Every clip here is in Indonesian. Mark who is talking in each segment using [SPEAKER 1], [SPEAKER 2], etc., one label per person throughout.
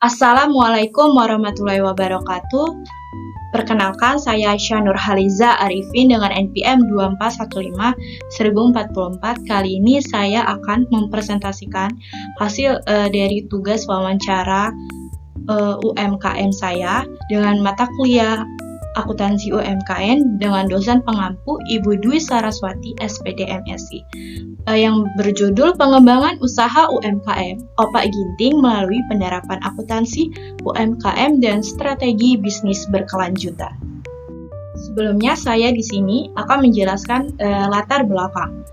[SPEAKER 1] Assalamualaikum warahmatullahi wabarakatuh. Perkenalkan, saya Aisyah Nurhaliza Arifin dengan NPM 2415-1044. Kali ini saya akan mempresentasikan hasil dari tugas wawancara UMKM saya dengan mata kuliah akuntansi UMKM dengan dosen pengampu Ibu Dwi Saraswati SPD MSI yang berjudul Pengembangan Usaha UMKM Opak Ginting melalui penerapan akuntansi UMKM dan strategi bisnis berkelanjutan. Sebelumnya saya di sini akan menjelaskan latar belakang.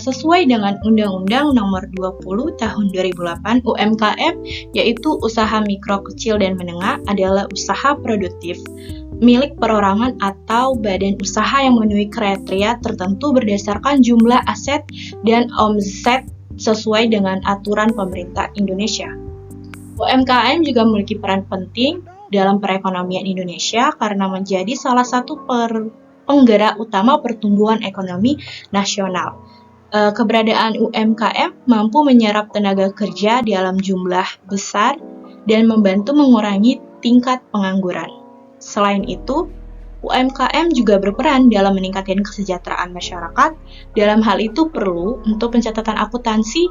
[SPEAKER 1] Sesuai dengan Undang-Undang Nomor 20 Tahun 2008 UMKM, yaitu usaha mikro, kecil, dan menengah adalah usaha produktif milik perorangan atau badan usaha yang memenuhi kriteria tertentu berdasarkan jumlah aset dan omset sesuai dengan aturan pemerintah Indonesia. UMKM juga memiliki peran penting dalam perekonomian Indonesia karena menjadi salah satu penggerak utama pertumbuhan ekonomi nasional. Keberadaan UMKM mampu menyerap tenaga kerja dalam jumlah besar dan membantu mengurangi tingkat pengangguran. Selain itu, UMKM juga berperan dalam meningkatkan kesejahteraan masyarakat. Dalam hal itu perlu untuk pencatatan akuntansi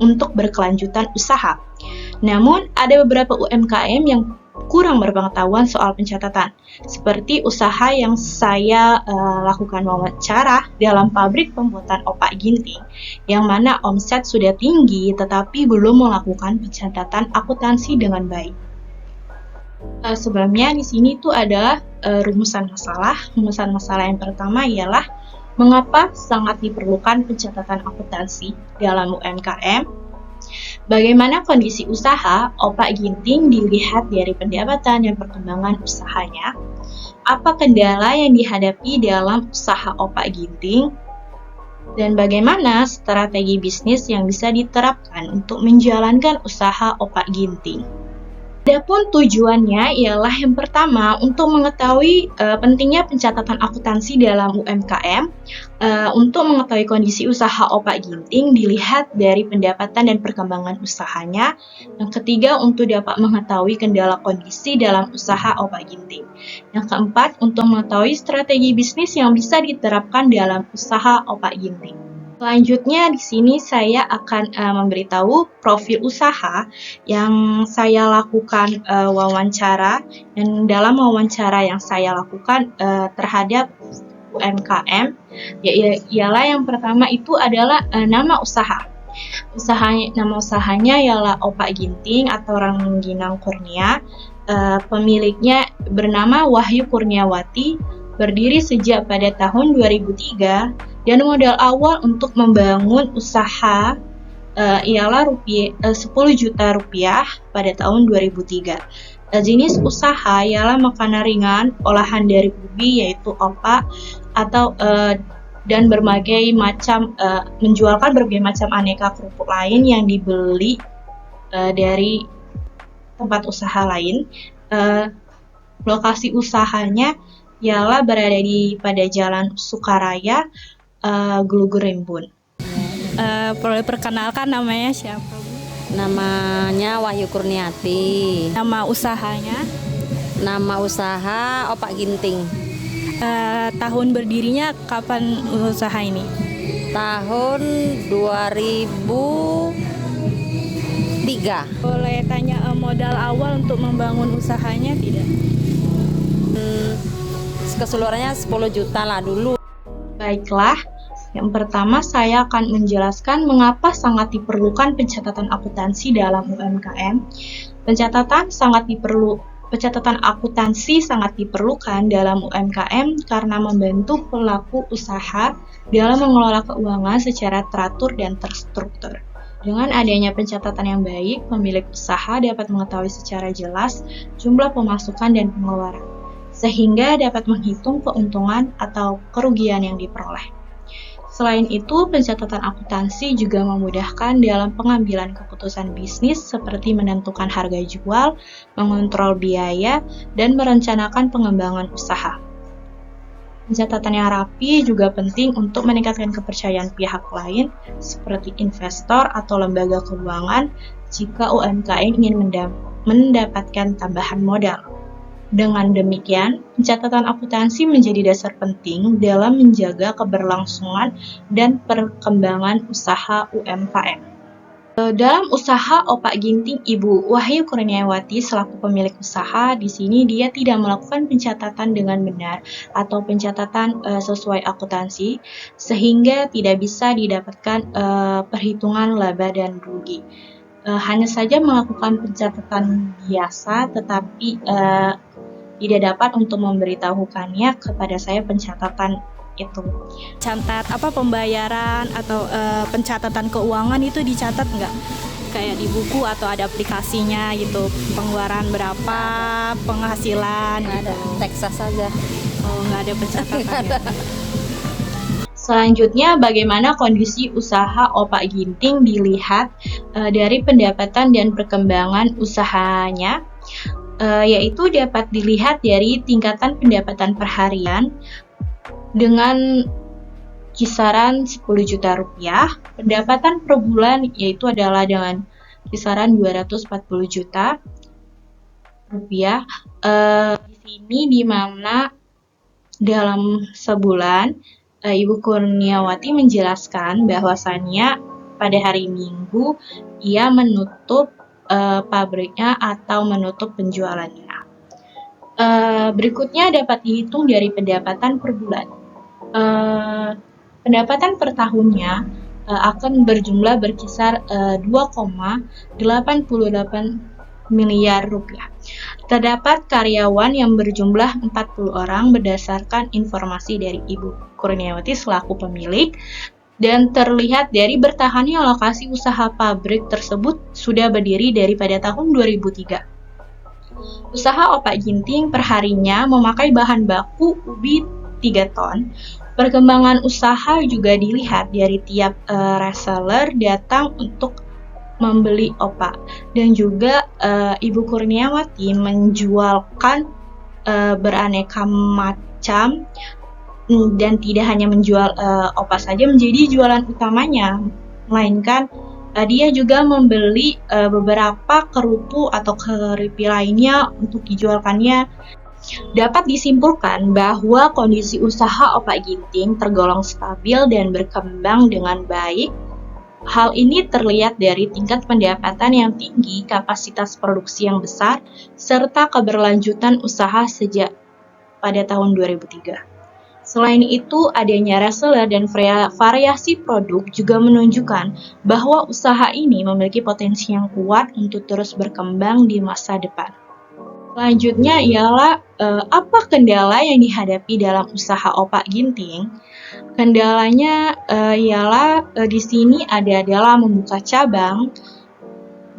[SPEAKER 1] untuk berkelanjutan usaha. Namun, ada beberapa UMKM yang kurang berpengetahuan soal pencatatan, seperti usaha yang saya lakukan wawancara dalam pabrik pembuatan opak ginting, yang mana omset sudah tinggi tetapi belum melakukan pencatatan akuntansi dengan baik. Sebelumnya di sini tuh adalah rumusan masalah. Rumusan masalah yang pertama ialah mengapa sangat diperlukan pencatatan akuntansi dalam UMKM. Bagaimana kondisi usaha opak ginting dilihat dari pendapatan dan perkembangan usahanya. Apa kendala yang dihadapi dalam usaha opak ginting. Dan bagaimana strategi bisnis yang bisa diterapkan untuk menjalankan usaha opak ginting. Adapun tujuannya ialah yang pertama untuk mengetahui pentingnya pencatatan akuntansi dalam UMKM. Untuk mengetahui kondisi usaha opak ginting dilihat dari pendapatan dan perkembangan usahanya. Yang ketiga, untuk dapat mengetahui kendala kondisi dalam usaha opak ginting. Yang keempat, untuk mengetahui strategi bisnis yang bisa diterapkan dalam usaha opak ginting. Selanjutnya di sini saya akan memberitahu profil usaha yang saya lakukan wawancara, dan dalam wawancara yang saya lakukan terhadap UMKM ialah yang pertama itu adalah nama usaha. Nama usahanya ialah Opak Ginting atau Rengginang Kurnia. Pemiliknya bernama Wahyu Kurniawati, berdiri sejak pada tahun 2003. Dan modal awal untuk membangun usaha ialah 10 juta rupiah pada tahun 2003. Jenis usaha ialah makanan ringan olahan dari ubi, yaitu opak atau dan berbagai macam menjualkan berbagai macam aneka kerupuk lain yang dibeli dari tempat usaha lain. Lokasi usahanya ialah berada pada Jalan Sukaraya, Glugur Rimbun.
[SPEAKER 2] Boleh perkenalkan namanya siapa?
[SPEAKER 3] Namanya Wahyu Kurniati.
[SPEAKER 2] Nama usahanya?
[SPEAKER 3] Nama usaha Opak Ginting.
[SPEAKER 2] Tahun berdirinya kapan usaha ini?
[SPEAKER 3] Tahun 2003.
[SPEAKER 2] Boleh tanya modal awal untuk membangun usahanya tidak?
[SPEAKER 3] Keseluruhannya 10 juta lah dulu.
[SPEAKER 1] Baiklah, yang pertama saya akan menjelaskan mengapa sangat diperlukan pencatatan akuntansi dalam UMKM. Pencatatan akuntansi sangat diperlukan dalam UMKM karena membantu pelaku usaha dalam mengelola keuangan secara teratur dan terstruktur. Dengan adanya pencatatan yang baik, pemilik usaha dapat mengetahui secara jelas jumlah pemasukan dan pengeluaran, sehingga dapat menghitung keuntungan atau kerugian yang diperoleh. Selain itu, pencatatan akuntansi juga memudahkan dalam pengambilan keputusan bisnis seperti menentukan harga jual, mengontrol biaya, dan merencanakan pengembangan usaha. Pencatatan yang rapi juga penting untuk meningkatkan kepercayaan pihak lain seperti investor atau lembaga keuangan jika UMKM ingin mendapatkan tambahan modal. Dengan demikian, pencatatan akuntansi menjadi dasar penting dalam menjaga keberlangsungan dan perkembangan usaha UMKM. Dalam usaha Opak Ginting, Ibu Wahyu Kurniawati selaku pemilik usaha, di sini dia tidak melakukan pencatatan dengan benar atau pencatatan sesuai akuntansi, sehingga tidak bisa didapatkan perhitungan laba dan rugi. Hanya saja melakukan pencatatan biasa, tetapi tidak dapat untuk memberitahukannya kepada saya pencatatan itu.
[SPEAKER 2] Catat pembayaran atau pencatatan keuangan itu dicatat nggak? Kayak di buku atau ada aplikasinya gitu, pengeluaran berapa, penghasilan
[SPEAKER 3] Nggak ada,
[SPEAKER 2] gitu.
[SPEAKER 3] Texas saja.
[SPEAKER 2] Oh, nggak ada pencatatannya.
[SPEAKER 1] Selanjutnya, bagaimana kondisi usaha Opak Ginting dilihat dari pendapatan dan perkembangan usahanya, yaitu dapat dilihat dari tingkatan pendapatan per harian dengan kisaran 10 juta rupiah, pendapatan per bulan yaitu adalah dengan kisaran 240 juta rupiah. Di sini di mana dalam sebulan Ibu Kurniawati menjelaskan bahwasannya pada hari Minggu ia menutup pabriknya atau menutup penjualannya. Berikutnya dapat dihitung dari pendapatan per bulan. Pendapatan per tahunnya akan berjumlah berkisar 2,88 miliar rupiah. Terdapat karyawan yang berjumlah 40 orang berdasarkan informasi dari Ibu Kurniawati selaku pemilik, dan terlihat dari bertahannya lokasi usaha pabrik tersebut sudah berdiri daripada tahun 2003. Usaha Opak Ginting perharinya memakai bahan baku ubi 3 ton. Perkembangan usaha juga dilihat dari tiap reseller datang untuk membeli opak, dan juga Ibu Kurniawati menjualkan beraneka macam, dan tidak hanya menjual opak saja menjadi jualan utamanya, melainkan dia juga membeli beberapa kerupuk atau keripik lainnya untuk dijualkannya. Dapat disimpulkan bahwa kondisi usaha Opak Ginting tergolong stabil dan berkembang dengan baik. Hal ini terlihat dari tingkat pendapatan yang tinggi, kapasitas produksi yang besar, serta keberlanjutan usaha sejak pada tahun 2003. Selain itu, adanya reseller dan variasi produk juga menunjukkan bahwa usaha ini memiliki potensi yang kuat untuk terus berkembang di masa depan. Selanjutnya ialah apa kendala yang dihadapi dalam usaha Opak Ginting? Kendalanya ialah di sini adalah membuka cabang.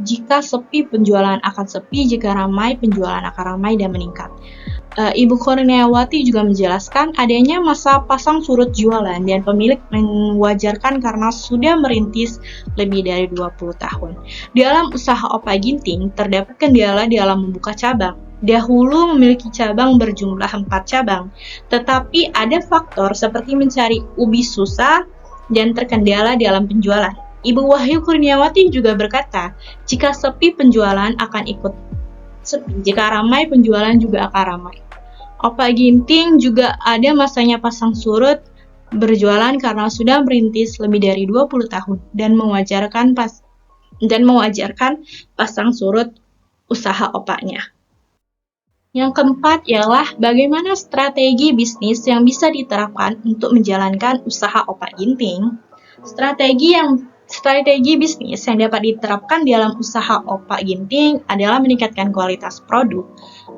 [SPEAKER 1] Jika sepi, penjualan akan sepi; jika ramai, penjualan akan ramai dan meningkat. Ibu Kurniawati juga menjelaskan adanya masa pasang surut jualan dan pemilik mewajarkan karena sudah merintis lebih dari 20 tahun. Dalam usaha Opak Ginting terdapat kendala dalam membuka cabang. Dahulu memiliki cabang berjumlah 4 cabang, tetapi ada faktor seperti mencari ubi susah dan terkendala dalam penjualan. Ibu Wahyu Kurniawati juga berkata, jika sepi, penjualan akan ikut sepi; jika ramai, penjualan juga akan ramai. Opak Ginting juga ada masanya pasang surut berjualan karena sudah merintis lebih dari 20 tahun dan mewajarkan pasang surut usaha opaknya. Yang keempat ialah bagaimana strategi bisnis yang bisa diterapkan untuk menjalankan usaha Opak Ginting. Strategi bisnis yang dapat diterapkan dalam usaha Opak Ginting adalah meningkatkan kualitas produk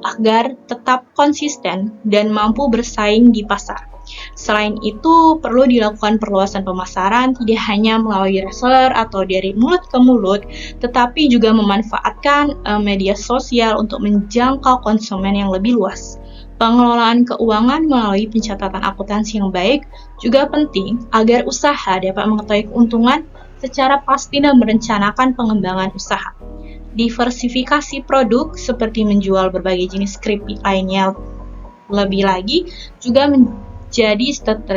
[SPEAKER 1] agar tetap konsisten dan mampu bersaing di pasar. Selain itu, perlu dilakukan perluasan pemasaran tidak hanya melalui reseller atau dari mulut ke mulut, tetapi juga memanfaatkan media sosial untuk menjangkau konsumen yang lebih luas. Pengelolaan keuangan melalui pencatatan akuntansi yang baik juga penting agar usaha dapat mengetahui keuntungan secara pasti dan merencanakan pengembangan usaha. Diversifikasi produk seperti menjual berbagai jenis keripik lainnya lebih lagi juga menjadi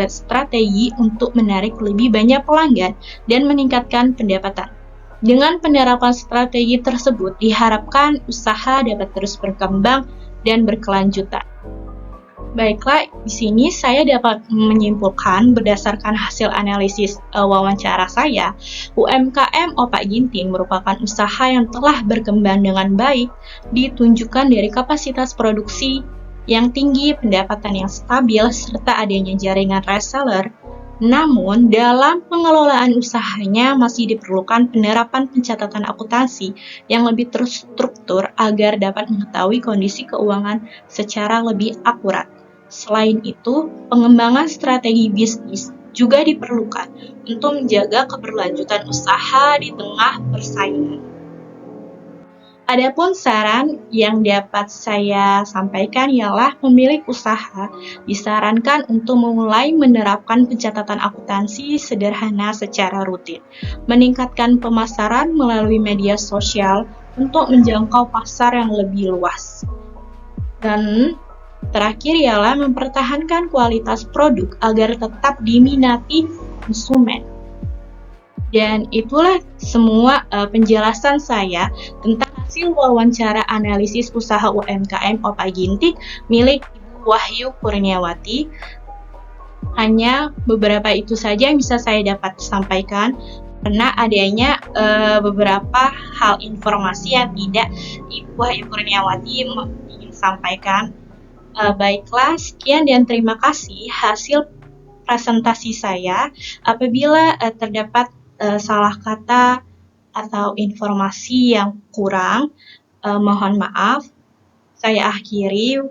[SPEAKER 1] strategi untuk menarik lebih banyak pelanggan dan meningkatkan pendapatan. Dengan penerapan strategi tersebut, diharapkan usaha dapat terus berkembang dan berkelanjutan. Baiklah, di sini saya dapat menyimpulkan berdasarkan hasil analisis wawancara saya, UMKM Opak Ginting merupakan usaha yang telah berkembang dengan baik, ditunjukkan dari kapasitas produksi yang tinggi, pendapatan yang stabil, serta adanya jaringan reseller. Namun, dalam pengelolaan usahanya masih diperlukan penerapan pencatatan akuntansi yang lebih terstruktur agar dapat mengetahui kondisi keuangan secara lebih akurat. Selain itu, pengembangan strategi bisnis juga diperlukan untuk menjaga keberlanjutan usaha di tengah persaingan. Adapun saran yang dapat saya sampaikan ialah pemilik usaha disarankan untuk memulai menerapkan pencatatan akuntansi sederhana secara rutin, meningkatkan pemasaran melalui media sosial untuk menjangkau pasar yang lebih luas. Dan terakhir ialah mempertahankan kualitas produk agar tetap diminati konsumen. Dan itulah semua penjelasan saya tentang hasil wawancara analisis usaha UMKM Opak Ginting milik Ibu Wahyu Kurniawati. Hanya beberapa itu saja yang bisa saya dapat sampaikan karena adanya beberapa hal informasi yang tidak Ibu Wahyu Kurniawati ingin sampaikan. Baiklah, sekian dan terima kasih hasil presentasi saya. Apabila terdapat salah kata atau informasi yang kurang, mohon maaf. Saya akhiri.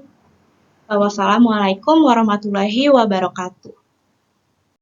[SPEAKER 1] Wassalamualaikum warahmatullahi wabarakatuh.